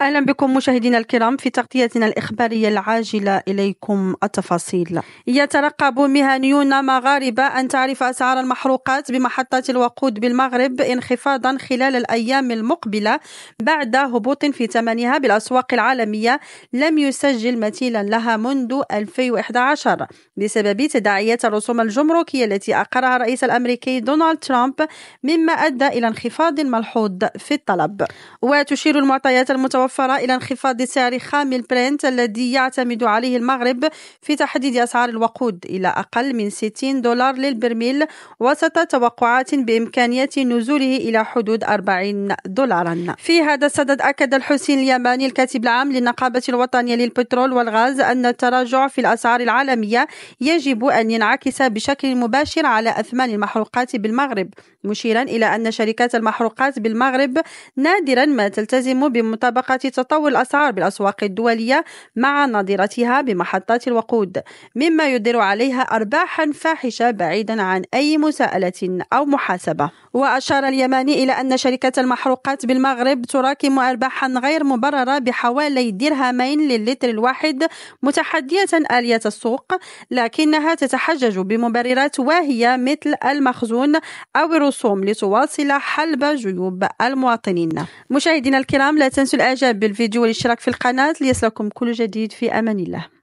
أهلا بكم مشاهدينا الكرام في تغطيتنا الإخبارية العاجلة. إليكم التفاصيل. يترقب مهنيون مغاربة أن تعرف أسعار المحروقات بمحطات الوقود بالمغرب انخفاضا خلال الأيام المقبلة بعد هبوط في ثمنها بالأسواق العالمية لم يسجل مثيلا لها منذ 2011 بسبب تداعيات الرسوم الجمركية التي أقرها الرئيس الأمريكي دونالد ترامب، مما أدى إلى انخفاض ملحوظ في الطلب. وتشير المعطيات المتوفرة إلى انخفاض سعر خام البرنت الذي يعتمد عليه المغرب في تحديد أسعار الوقود إلى أقل من $60 للبرميل، وسط توقعات بإمكانية نزوله إلى حدود $40. في هذا الصدد أكد الحسين اليماني الكاتب العام للنقابة الوطنية للبترول والغاز أن التراجع في الأسعار العالمية يجب أن ينعكس بشكل مباشر على أثمان المحروقات بالمغرب، مشيرا إلى أن شركات المحروقات بالمغرب نادرا ما تلتزم بمطابقة تطور الأسعار بالأسواق الدولية مع نظيرتها بمحطات الوقود، مما يدر عليها أرباحا فاحشة بعيدا عن أي مساءلة أو محاسبة. وأشار اليماني إلى أن شركة المحروقات بالمغرب تراكم أرباحا غير مبررة بحوالي درهمين للتر الواحد، متحدية آلية السوق، لكنها تتحجج بمبررات واهية مثل المخزون أو الرسوم لتواصل حلب جيوب المواطنين. مشاهدينا الكرام، لا تنسوا الإعجاب بالفيديو والاشتراك في القناة ليصلكم كل جديد. في أمان الله.